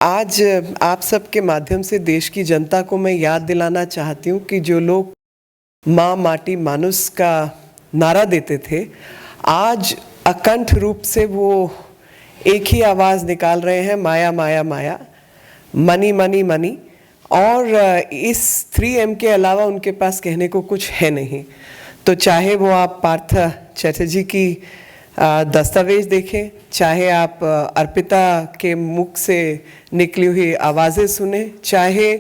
आज आप सबके माध्यम से देश की जनता को मैं याद दिलाना चाहती हूँ कि जो लोग माँ माटी मानुस का नारा देते थे, आज अकंठ रूप से वो एक ही आवाज़ निकाल रहे हैं, माया माया माया, मनी मनी मनी। और इस 3M के अलावा उनके पास कहने को कुछ है नहीं। तो चाहे वो आप पार्थ चटर्जी की दस्तावेज देखें, चाहे आप अर्पिता के मुख से निकली हुई आवाज़ें सुने, चाहे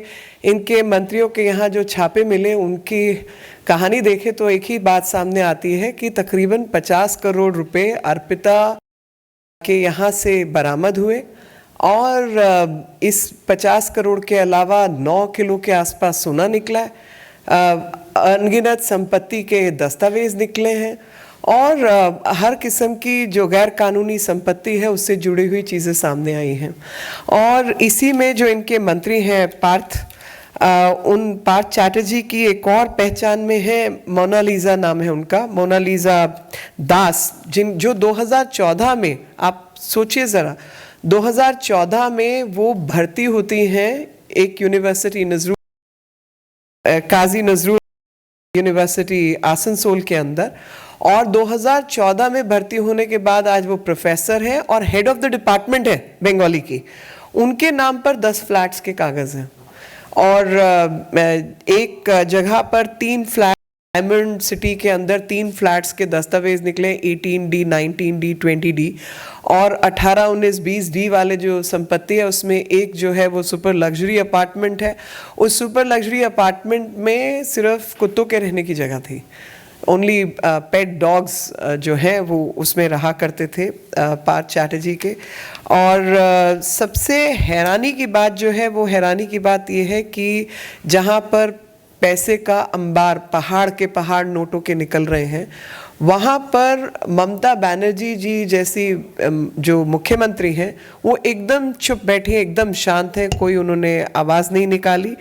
इनके मंत्रियों के यहाँ जो छापे मिले उनकी कहानी देखें, तो एक ही बात सामने आती है कि तकरीबन 50 करोड़ रुपए अर्पिता के यहाँ से बरामद हुए और इस 50 करोड़ के अलावा 9 किलो के आसपास सोना निकला है, अनगिनत संपत्ति के दस्तावेज निकले हैं और हर किस्म की जो गैर कानूनी संपत्ति है उससे जुड़ी हुई चीज़ें सामने आई हैं। और इसी में जो इनके मंत्री हैं उन पार्थ चैटर्जी की एक और पहचान में है, मोनालिसा नाम है उनका, मोनालिसा दास, जो 2014 में, आप सोचिए ज़रा, 2014 में वो भर्ती होती हैं एक यूनिवर्सिटी काजी नजरुल यूनिवर्सिटी आसनसोल के अंदर, और 2014 में भर्ती होने के बाद आज वो प्रोफेसर हैं और हेड ऑफ द डिपार्टमेंट है बंगाली की। उनके नाम पर 10 फ्लैट्स के कागज़ हैं और एक जगह पर 3 फ्लैट, डायमंड सिटी के अंदर 3 फ्लैट्स के दस्तावेज निकले, 18D, 19D, 20D, और 18, 19, 20D वाले जो संपत्ति है उसमें एक जो है वो सुपर लग्जरी अपार्टमेंट है। उस सुपर लग्जरी अपार्टमेंट में सिर्फ कुत्तों के रहने की जगह थी, ओनली पेट डॉग्स जो हैं वो उसमें रहा करते थे पार्थ चैटर्जी के। और सबसे हैरानी की बात जो है वो हैरानी की बात ये है कि जहाँ पर पैसे का अंबार, पहाड़ के पहाड़ नोटों के निकल रहे हैं, वहाँ पर ममता बनर्जी जी जैसी जो मुख्यमंत्री हैं वो एकदम चुप बैठी हैं, एकदम शांत हैं, कोई उन्होंने आवाज़ नहीं निकाली।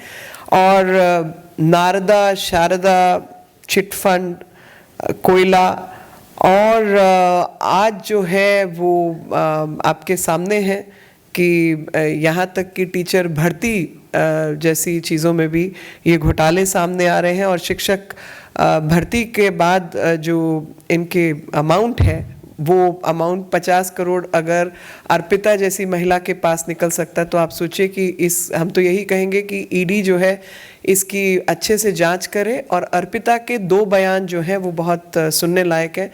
और नारदा, शारदा, चिटफंड, कोयला, और आज जो है वो आपके सामने है कि यहाँ तक कि टीचर भर्ती जैसी चीज़ों में भी ये घोटाले सामने आ रहे हैं। और शिक्षक भर्ती के बाद जो इनके अमाउंट है वो अमाउंट 50 करोड़ अगर अर्पिता जैसी महिला के पास निकल सकता है, तो आप सोचिए कि हम तो यही कहेंगे कि ईडी जो है इसकी अच्छे से जांच करे। और अर्पिता के 2 बयान जो हैं वो बहुत सुनने लायक है।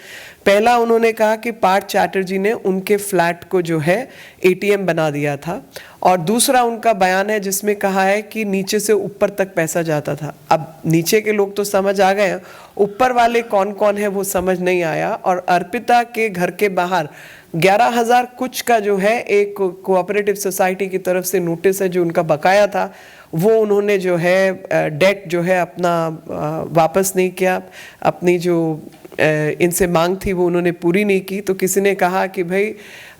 पहला, उन्होंने कहा कि पार्थ चैटर्जी ने उनके फ्लैट को जो है ATM बना दिया था, और दूसरा उनका बयान है जिसमें कहा है कि नीचे से ऊपर तक पैसा जाता था। अब नीचे के लोग तो समझ आ गए हैं, ऊपर वाले कौन कौन है वो समझ नहीं आया। और अर्पिता के घर के बाहर 11,000 कुछ का जो है एक कोऑपरेटिव सोसाइटी की तरफ से नोटिस है जो उनका बकाया था, वो उन्होंने जो है डेट जो है अपना वापस नहीं किया, अपनी जो इनसे मांग थी वो उन्होंने पूरी नहीं की। तो किसी ने कहा कि भाई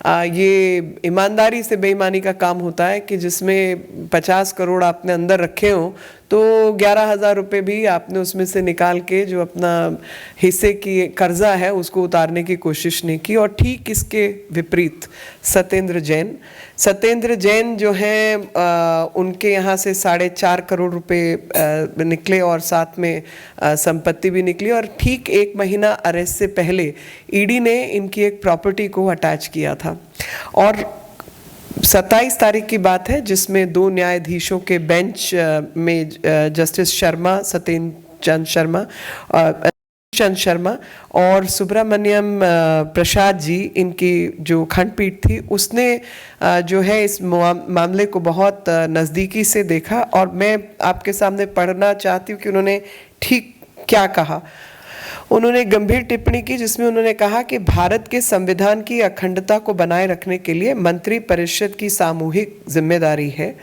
ये ईमानदारी से बेईमानी का काम होता है कि जिसमें 50 करोड़ आपने अंदर रखे हों तो 11,000 रुपये भी आपने उसमें से निकाल के जो अपना हिस्से की कर्जा है उसको उतारने की कोशिश नहीं की। और ठीक इसके विपरीत सत्येंद्र जैन जो हैं उनके यहाँ से 4.5 करोड़ रुपए निकले और साथ में संपत्ति भी निकली। और ठीक 1 महीना अरेस्ट से पहले ईडी ने इनकी एक प्रॉपर्टी को अटैच किया था। और 27 तारीख की बात है जिसमें 2 न्यायाधीशों के बेंच में जस्टिस शर्मा, सत्येंद्र चंद शर्मा और सुब्रमण्यम प्रसाद जी, इनकी जो खंडपीठ थी उसने जो है इस मामले को बहुत नज़दीकी से देखा। और मैं आपके सामने पढ़ना चाहती हूँ कि उन्होंने ठीक क्या कहा। उन्होंने गंभीर टिप्पणी की जिसमें उन्होंने कहा कि भारत के संविधान की अखंडता को बनाए रखने के लिए मंत्रिपरिषद की सामूहिक जिम्मेदारी है।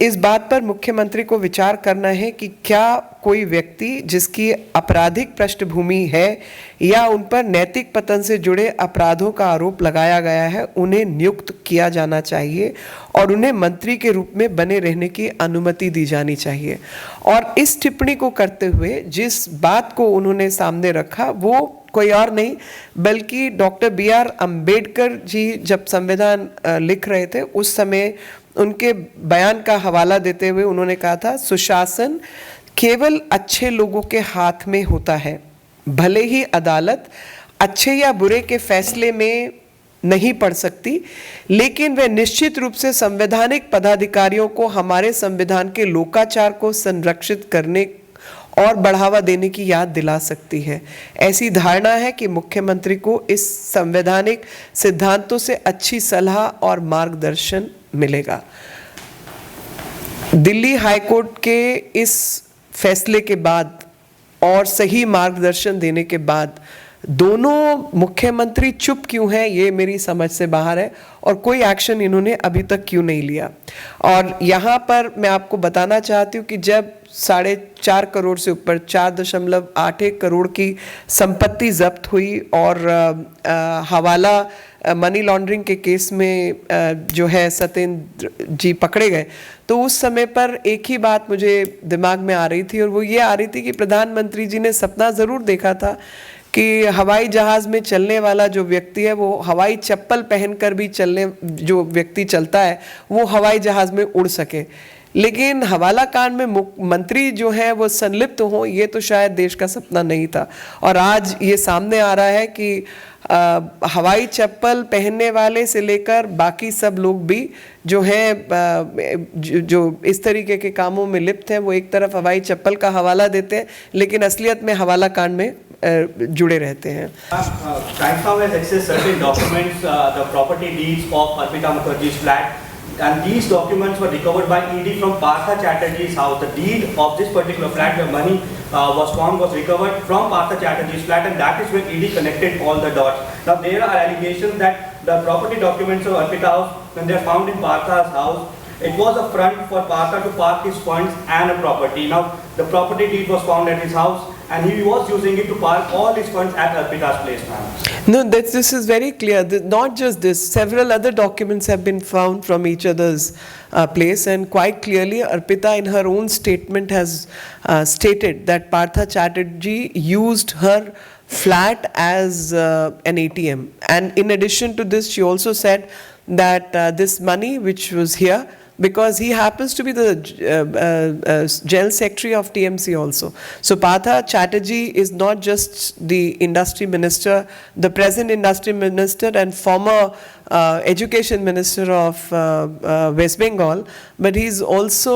इस बात पर मुख्यमंत्री को विचार करना है कि क्या कोई व्यक्ति जिसकी आपराधिक पृष्ठभूमि है या उन पर नैतिक पतन से जुड़े अपराधों का आरोप लगाया गया है, उन्हें नियुक्त किया जाना चाहिए और उन्हें मंत्री के रूप में बने रहने की अनुमति दी जानी चाहिए। और इस टिप्पणी को करते हुए जिस बात को उन्होंने सामने रखा वो कोई और नहीं बल्कि डॉक्टर B.R. अम्बेडकर जी जब संविधान लिख रहे थे उस समय उनके बयान का हवाला देते हुए उन्होंने कहा था, सुशासन केवल अच्छे लोगों के हाथ में होता है, भले ही अदालत अच्छे या बुरे के फैसले में नहीं पड़ सकती, लेकिन वे निश्चित रूप से संवैधानिक पदाधिकारियों को हमारे संविधान के लोकाचार को संरक्षित करने और बढ़ावा देने की याद दिला सकती है। ऐसी धारणा है कि मुख्यमंत्री को इस संवैधानिक सिद्धांतों से अच्छी सलाह और मार्गदर्शन मिलेगा। दिल्ली हाईकोर्ट के इस फैसले के बाद और सही मार्गदर्शन देने के बाद दोनों मुख्यमंत्री चुप क्यों हैं, ये मेरी समझ से बाहर है और कोई एक्शन इन्होंने अभी तक क्यों नहीं लिया। और यहाँ पर मैं आपको बताना चाहती हूँ कि जब 4.5 करोड़ से ऊपर 4.81 करोड़ की संपत्ति जब्त हुई और हवाला मनी लॉन्ड्रिंग के केस में जो है सत्येंद्र जी पकड़े गए, तो उस समय पर एक ही बात मुझे दिमाग में आ रही थी और वो ये आ रही थी कि प्रधानमंत्री जी ने सपना ज़रूर देखा था कि हवाई जहाज़ में चलने वाला जो व्यक्ति है वो हवाई चप्पल पहनकर भी जो व्यक्ति चलता है वो हवाई जहाज़ में उड़ सके, लेकिन हवाला कांड में मंत्री जो है वो संलिप्त हो, ये तो शायद देश का सपना नहीं था। और आज ये सामने आ रहा है कि हवाई चप्पल पहनने वाले से लेकर बाकी सब लोग भी जो हैं जो इस तरीके के कामों में लिप्त हैं वो एक तरफ हवाई चप्पल का हवाला देते हैं लेकिन असलियत में हवाला कांड में जुड़े रहते हैं। And these documents were recovered by ED from Partha Chatterjee's house. The deed of this particular flat where money was found was recovered from Partha Chatterjee's flat, and that is when ED connected all the dots. Now there are allegations that the property documents of Arpita House, when they are found in Partha's house, it was a front for Partha to park his funds and a property. Now the property deed was found at his house and he was using it to park all his funds at Arpita's place, ma'am. No, this is very clear. Not just this, several other documents have been found from each other's place, and quite clearly Arpita in her own statement has stated that Partha Chatterjee used her flat as an ATM, and in addition to this she also said that this money which was here, because he happens to be the General Secretary of TMC also. So Partha Chatterjee is not just the industry minister, the present industry minister and former education minister of West Bengal, but he is also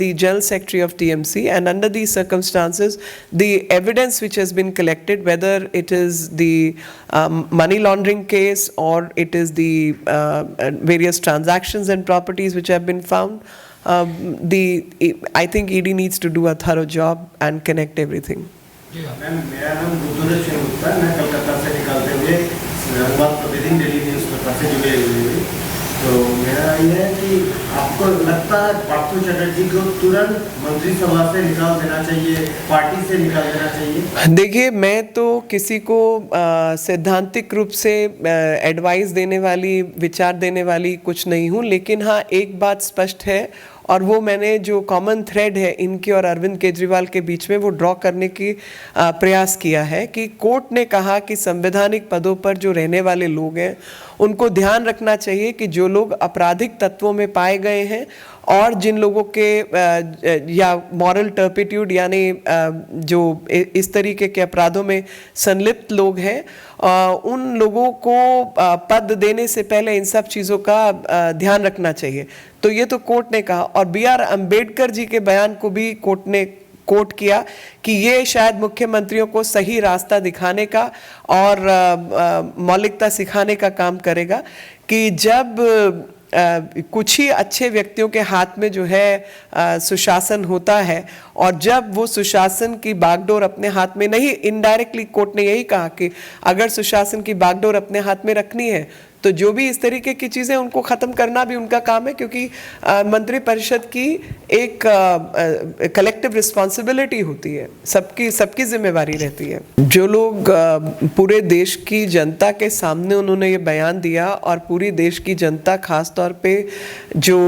the General Secretary of TMC, and under these circumstances the evidence which has been collected, whether it is the money laundering case or it is the various transactions and properties which have been found, I think ED needs to do a thorough job and connect everything. Ma'am, मेरा नाम गुरुदत्त सिंह गुप्ता, मैं कलकत्ता से निकालते हुए संवाद प्रतिदिन daily news paper से जुड़े हुए हैं। तो मेरा ये है कि आपको लगता है पार्थो चटर्जी को तुरंत मंत्रिसभा से निकाल देना चाहिए, पार्टी से निकाल देना चाहिए? देखिए, मैं तो किसी को सैद्धांतिक रूप से एडवाइस देने वाली, विचार देने वाली कुछ नहीं हूँ, लेकिन हाँ एक बात स्पष्ट है और वो मैंने जो कॉमन थ्रेड है इनके और अरविंद केजरीवाल के बीच में वो ड्रॉ करने की प्रयास किया है कि कोर्ट ने कहा कि संवैधानिक पदों पर जो रहने वाले लोग हैं उनको ध्यान रखना चाहिए कि जो लोग आपराधिक तत्वों में पाए गए हैं और जिन लोगों के या मॉरल टर्पिट्यूड यानी जो इस तरीके के अपराधों में संलिप्त लोग हैं, उन लोगों को पद देने से पहले इन सब चीज़ों का ध्यान रखना चाहिए। तो ये तो कोर्ट ने कहा, और B.R. अम्बेडकर जी के बयान को भी कोर्ट ने कोट किया कि ये शायद मुख्यमंत्रियों को सही रास्ता दिखाने का और मौलिकता सिखाने का काम करेगा कि जब कुछ ही अच्छे व्यक्तियों के हाथ में जो है सुशासन होता है और जब वो सुशासन की बागडोर अपने हाथ में नहीं, इनडायरेक्टली कोर्ट ने यही कहा कि अगर सुशासन की बागडोर अपने हाथ में रखनी है तो जो भी इस तरीके की चीज़ें उनको ख़त्म करना भी उनका काम है, क्योंकि मंत्रिपरिषद की एक कलेक्टिव रिस्पॉन्सिबिलिटी होती है, सबकी जिम्मेवारी रहती है। जो लोग पूरे देश की जनता के सामने उन्होंने ये बयान दिया, और पूरी देश की जनता खास तौर पे जो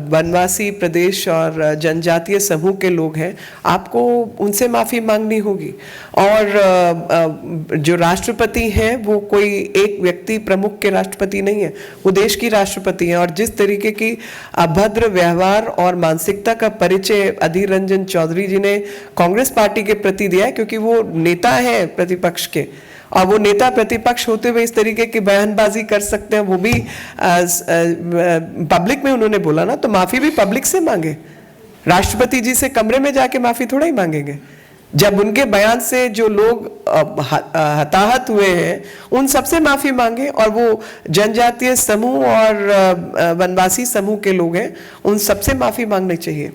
वनवासी प्रदेश और जनजातीय समूह के लोग हैं, आपको उनसे माफ़ी मांगनी होगी। और जो राष्ट्रपति हैं वो कोई एक व्यक्ति प्रमुख के राष्ट्रपति नहीं है, वो देश की राष्ट्रपति हैं। और जिस तरीके की अभद्र व्यवहार और मानसिकता का परिचय अधीर रंजन चौधरी जी ने कांग्रेस पार्टी के प्रति दिया है, क्योंकि वो नेता है प्रतिपक्ष के, और वो नेता प्रतिपक्ष होते हुए इस तरीके की बयानबाजी कर सकते हैं, वो भी पब्लिक में उन्होंने बोला ना, तो माफ़ी भी पब्लिक से मांगे। राष्ट्रपति जी से कमरे में जाके माफ़ी थोड़ा ही मांगेंगे। जब उनके बयान से जो लोग हताहत हुए हैं उन सबसे माफ़ी मांगे, और वो जनजातीय समूह और वनवासी समूह के लोग हैं, उन सबसे माफ़ी मांगनी चाहिए।